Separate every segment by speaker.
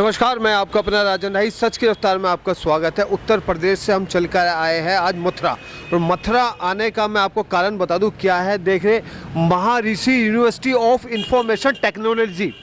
Speaker 1: नमस्कार, मैं आपका अपना राजन राही। सच की रफ्तार में आपका स्वागत है। उत्तर प्रदेश से हम चलकर आए हैं आज मथुरा, और मथुरा आने का मैं आपको कारण बता दूं क्या है। देख रहे, Maharshi university of information technology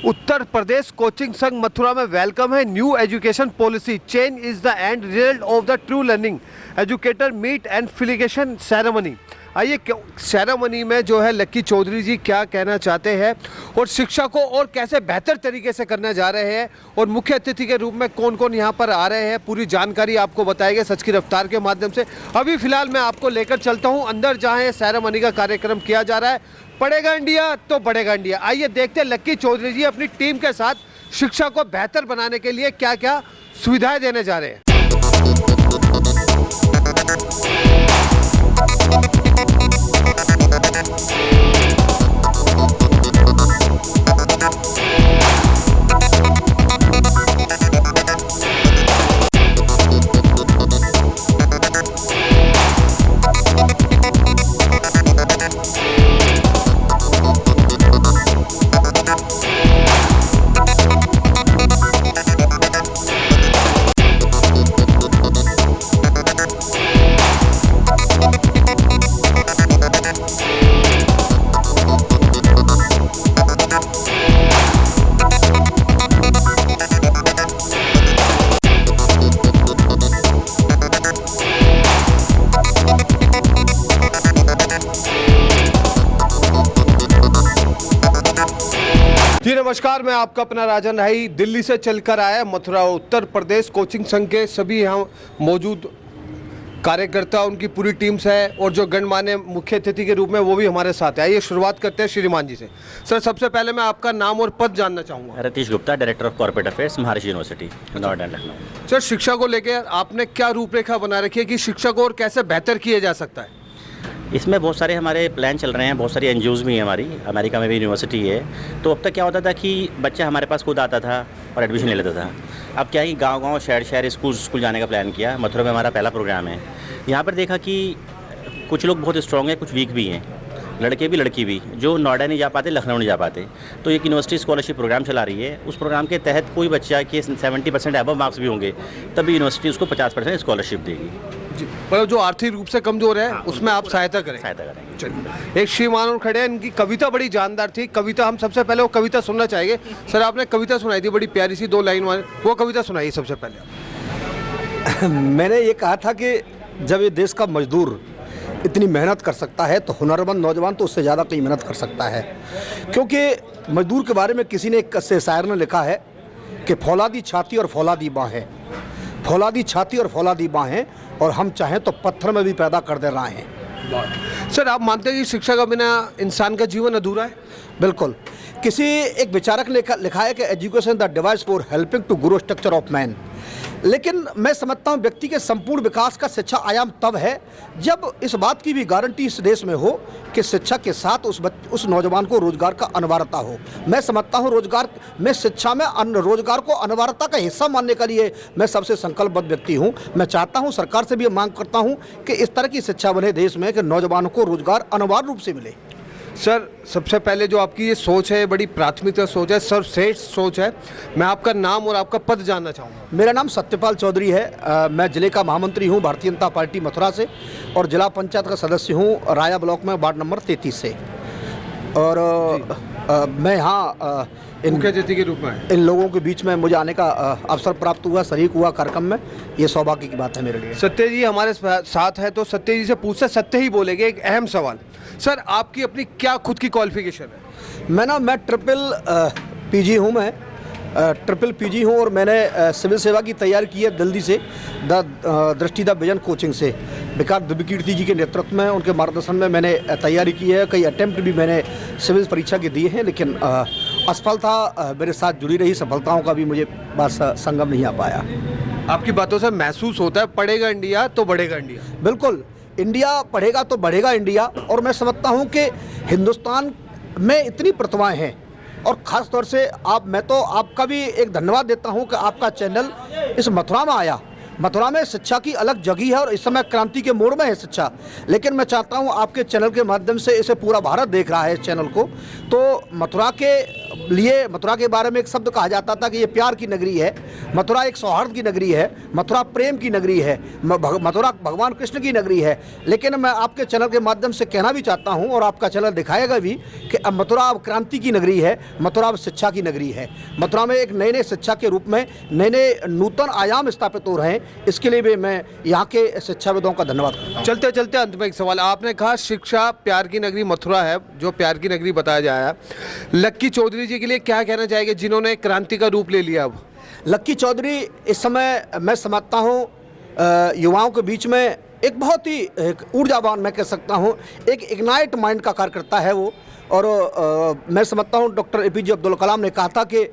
Speaker 1: Uttar Pradesh coaching संघ मथुरा में वेलकम है। New education policy change is the end result of the true learning educator meet and felicitation ceremony. आइए सेरेमनी में जो है लक्की चौधरी जी क्या कहना चाहते हैं और शिक्षा को और कैसे बेहतर तरीके से करने जा रहे हैं, और मुख्य अतिथि के रूप में कौन कौन यहाँ पर आ रहे हैं, पूरी जानकारी आपको बताएंगे सच की रफ्तार के माध्यम से। अभी फिलहाल मैं आपको लेकर चलता हूँ अंदर जहाँ ये सेरेमनी का कार्यक्रम किया जा रहा है। पढ़ेगा इंडिया तो बढ़ेगा इंडिया। आइए देखते हैं लक्की चौधरी जी अपनी टीम के साथ शिक्षा को बेहतर बनाने के लिए क्या क्या सुविधाएं देने जा रहे हैं। जी नमस्कार, मैं आपका अपना राजन राही दिल्ली से चलकर आया मथुरा। उत्तर प्रदेश कोचिंग संघ के सभी यहाँ मौजूद कार्यकर्ता, उनकी पूरी टीम्स है, और जो गणमान्य मुख्य अतिथि के रूप में वो भी हमारे साथ है। आइए शुरुआत करते हैं श्रीमान जी से। सर, सबसे पहले मैं आपका नाम और पद जानना चाहूँगा।
Speaker 2: Ratheesh Gupta, director of corporate affairs, Maharshi university, Noida, Lucknow.
Speaker 1: Sir, शिक्षा को लेकर आपने क्या रूपरेखा बना रखी है कि शिक्षा को और कैसे बेहतर किया जा सकता है?
Speaker 2: इसमें बहुत सारे हमारे प्लान चल रहे हैं, बहुत सारी एनजीओज़ भी हैं हमारी, अमेरिका में भी यूनिवर्सिटी है। तो अब तक क्या होता था कि बच्चा हमारे पास खुद आता था और एडमिशन ले लेता था। अब क्या है, गांव-गांव, शहर स्कूल जाने का प्लान किया। मथुरा में हमारा पहला प्रोग्राम है। यहाँ पर देखा कि कुछ लोग बहुत स्ट्रॉन्ग हैं, कुछ वीक भी हैं, लड़के भी लड़की भी, जो नोएडा नहीं जा पाते, लखनऊ नहीं जा पाते। तो एक यूनिवर्सिटी स्कॉलरशिप प्रोग्राम चला रही है। उस प्रोग्राम के तहत कोई बच्चा के 70% अबव मार्क्स भी होंगे, तभी यूनिवर्सिटी उसको 50% स्कॉलरशिप देगी।
Speaker 1: जी, पर जो आर्थिक रूप से कमजोर है उसमें आप सहायता करेंगे। चलिए, एक श्रीमान और खड़े हैं, इनकी कविता बड़ी जानदार थी। कविता हम सबसे पहले वो कविता सुनना चाहेंगे। सर, आपने कविता सुनाई थी बड़ी प्यारी सी, 2 लाइन वाली, वो कविता सुनाइए सबसे पहले।
Speaker 3: मैंने ये कहा था कि जब ये देश का मजदूर इतनी मेहनत कर सकता है तो हुनरमंद नौजवान तो उससे ज़्यादा कहीं मेहनत कर सकता है। क्योंकि मजदूर के बारे में किसी ने एक शायर ने लिखा है कि फौलादी छाती और फौलादी बाहें, फौलादी छाती और फौलादी बाहें, और हम चाहें तो पत्थर में भी पैदा कर दे रहे हैं।
Speaker 1: सर, आप मानते हैं कि शिक्षा का बिना इंसान का जीवन अधूरा है?
Speaker 3: बिल्कुल। किसी एक विचारक ने लिखा है कि education the device for helping to grow structure of man. लेकिन मैं समझता हूँ व्यक्ति के संपूर्ण विकास का शिक्षा आयाम तब है जब इस बात की भी गारंटी इस देश में हो कि शिक्षा के साथ उस नौजवान को रोजगार का अनिवार्यता हो। मैं समझता हूँ रोजगार में, शिक्षा में रोजगार को अनिवार्यता का हिस्सा मानने के लिए मैं सबसे संकल्पबद्ध व्यक्ति हूँ। मैं चाहता हूँ, सरकार से भी मांग करता हूँ कि इस तरह की शिक्षा बने देश में कि नौजवानों को रोजगार अनिवार्य रूप से मिले।
Speaker 1: सर, सबसे पहले जो आपकी ये सोच है, बड़ी प्राथमिकता सोच है, सर्वश्रेष्ठ सोच है। मैं आपका नाम और आपका पद जानना चाहूँगा।
Speaker 3: मेरा नाम सत्यपाल चौधरी है। मैं जिले का महामंत्री हूँ भारतीय जनता पार्टी मथुरा से, और जिला पंचायत का सदस्य हूँ राया ब्लॉक में, वार्ड नंबर 33 से। और मैं यहाँ
Speaker 1: मुख्य अतिथि के रूप में
Speaker 3: इन लोगों के बीच में मुझे आने का अवसर प्राप्त हुआ, शरीक हुआ कार्यक्रम में। ये सौभाग्य की बात है मेरे लिए।
Speaker 1: सत्य जी हमारे साथ है, तो सत्य जी से पूछते, सत्य ही बोलेंगे। एक अहम सवाल, सर आपकी अपनी क्या खुद की क्वालिफिकेशन है?
Speaker 3: मैं ट्रिपल पीजी हूँ। मैं ट्रिपल पीजी हूँ, और मैंने सिविल सेवा की तैयारी की है दिल्ली से, दृष्टि द विजन कोचिंग से। विकास दिव्यकीर्ति जी के नेतृत्व में, उनके मार्गदर्शन में मैंने तैयारी की है। कई अटेम्प्ट भी मैंने सिविल परीक्षा के दिए हैं, लेकिन असफलता मेरे साथ जुड़ी रही। सफलताओं का भी मुझे बस संगम नहीं आ पाया।
Speaker 1: आपकी बातों से महसूस होता है पढ़ेगा इंडिया तो बढ़ेगा इंडिया।
Speaker 3: बिल्कुल, इंडिया पढ़ेगा तो बढ़ेगा इंडिया। और मैं समझता हूँ कि हिंदुस्तान में इतनी प्रतिभाएं हैं, और ख़ास तौर से मैं तो आपका भी एक धन्यवाद देता हूँ कि आपका चैनल इस मथुरा में आया। मथुरा में शिक्षा की अलग जगह है, और इस समय क्रांति के मोड़ में है शिक्षा। लेकिन मैं चाहता हूँ आपके चैनल के माध्यम से इसे पूरा भारत देख रहा है, इस चैनल को, तो मथुरा के लिए मथुरा के बारे में एक शब्द कहा जाता था कि ये प्यार की नगरी है, मथुरा एक सौहार्द की नगरी है, मथुरा प्रेम की नगरी है, मथुरा भगवान कृष्ण की नगरी है। लेकिन मैं आपके चैनल के माध्यम से कहना भी चाहता हूँ और आपका चैनल दिखाएगा भी कि अब मथुरा अब क्रांति की नगरी है, मथुरा अब शिक्षा की नगरी है। मथुरा में एक नए नए शिक्षा के रूप में नए नए नूतन आयाम स्थापित हो रहे हैं। इसके लिए भी मैं यहाँ के शिक्षाविदों का धन्यवाद करता हूँ।
Speaker 1: चलते चलते अंत में एक सवाल, आपने कहा शिक्षा प्यार की नगरी मथुरा है, जो प्यार की नगरी बताया जाया है। लक्की चौधरी जी के लिए क्या कहना चाहेंगे जिन्होंने क्रांति का रूप ले लिया? अब
Speaker 3: लक्की चौधरी इस समय मैं समझता हूँ युवाओं के बीच में एक बहुत ही ऊर्जावान, मैं कह सकता हूँ एक इग्नाइट माइंड का कार्यकर्ता है वो। और मैं समझता हूँ डॉक्टर APJ अब्दुल कलाम ने कहा था कि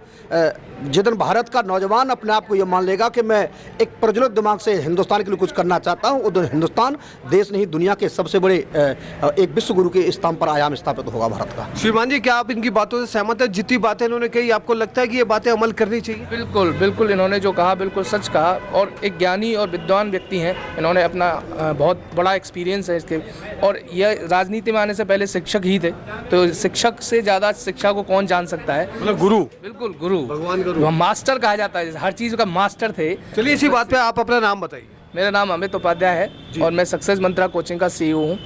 Speaker 3: जिस दिन भारत का नौजवान अपने आप को ये मान लेगा कि मैं एक प्रज्वलित दिमाग से हिंदुस्तान के लिए कुछ करना चाहता हूँ, उस दिन हिंदुस्तान देश नहीं दुनिया के सबसे बड़े एक विश्व गुरु के स्थान पर आयाम स्थापित होगा भारत का।
Speaker 1: श्रीमान जी, क्या आप इनकी बातों से सहमत हैं? जितनी बातें इन्होंने कही, आपको लगता है कि ये बातें अमल करनी चाहिए?
Speaker 4: बिल्कुल बिल्कुल, इन्होंने जो कहा बिल्कुल सच कहा। और एक ज्ञानी और विद्वान व्यक्ति हैं, इन्होंने अपना बहुत बड़ा एक्सपीरियंस है इसके। और यह राजनीति में आने से पहले शिक्षक ही थे, तो शिक्षक से ज़्यादा शिक्षा को कौन जान सकता है?
Speaker 1: मतलब गुरु,
Speaker 4: बिल्कुल गुरु,
Speaker 1: भगवान का रूप,
Speaker 4: मास्टर कहा जाता है, हर चीज़ का मास्टर थे।
Speaker 1: चलिए इसी बात पे आप अपना नाम बताइए।
Speaker 4: मेरा नाम अमित उपाध्याय है और मैं सक्सेस मंत्रा कोचिंग का CEO हूँ।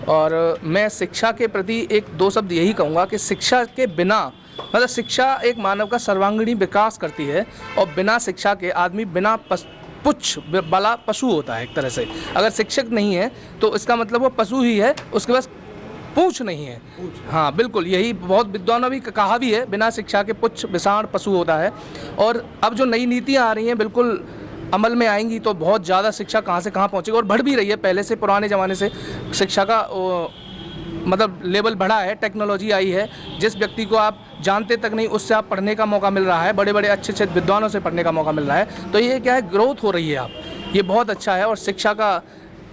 Speaker 4: और मैं शिक्षा के प्रति एक दो शब्द यही कहूँगा कि शिक्षा के बिना, मतलब शिक्षा एक मानव का सर्वांगीण विकास करती है, और बिना शिक्षा के आदमी बिना पुच्छ बला पशु होता है एक तरह से। अगर शिक्षक नहीं है तो इसका मतलब वो पशु ही है, उसके पास पूछ नहीं है। हाँ बिल्कुल, यही बहुत विद्वानों भी कहा भी है, बिना शिक्षा के पुच्छ विषाण पशु होता है। और अब जो नई नीतियाँ आ रही हैं बिल्कुल अमल में आएंगी तो बहुत ज़्यादा शिक्षा कहाँ से कहाँ पहुँचेगी, और बढ़ भी रही है। पहले से पुराने ज़माने से शिक्षा का मतलब लेवल बढ़ा है, टेक्नोलॉजी आई है। जिस व्यक्ति को आप जानते तक नहीं उससे आप पढ़ने का मौका मिल रहा है, बड़े बड़े अच्छे अच्छे विद्वानों से पढ़ने का मौका मिल रहा है। तो ये क्या है, ग्रोथ हो रही है आप, ये बहुत अच्छा है। और शिक्षा का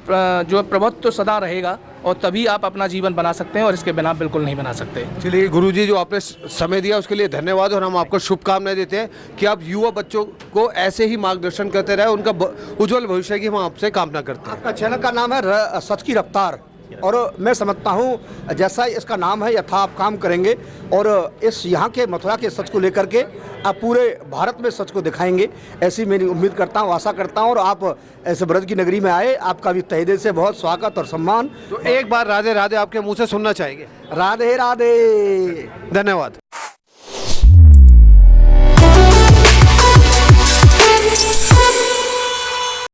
Speaker 4: जो प्रभुत्व तो सदा रहेगा, और तभी आप अपना जीवन बना सकते हैं, और इसके बिना बिल्कुल नहीं बना सकते।
Speaker 1: चलिए गुरुजी, जो आपने समय दिया उसके लिए धन्यवाद, और हम आपको शुभकामनाएं देते हैं कि आप युवा बच्चों को ऐसे ही मार्गदर्शन करते रहे, उनका उज्जवल भविष्य की हम आपसे कामना करते हैं।
Speaker 3: आपका चैनल का नाम है सच की रफ्तार, और मैं समझता हूँ जैसा इसका नाम है यथा आप काम करेंगे, और इस यहाँ के मथुरा के सच को लेकर के आप पूरे भारत में सच को दिखाएंगे, ऐसी मेरी उम्मीद करता हूँ, आशा करता हूँ। और आप ऐसे ब्रज की नगरी में आए, आपका भी तहे दिल से बहुत स्वागत और सम्मान।
Speaker 1: तो एक बार राधे राधे आपके मुंह से सुनना चाहेंगे।
Speaker 3: राधे राधे,
Speaker 1: धन्यवाद।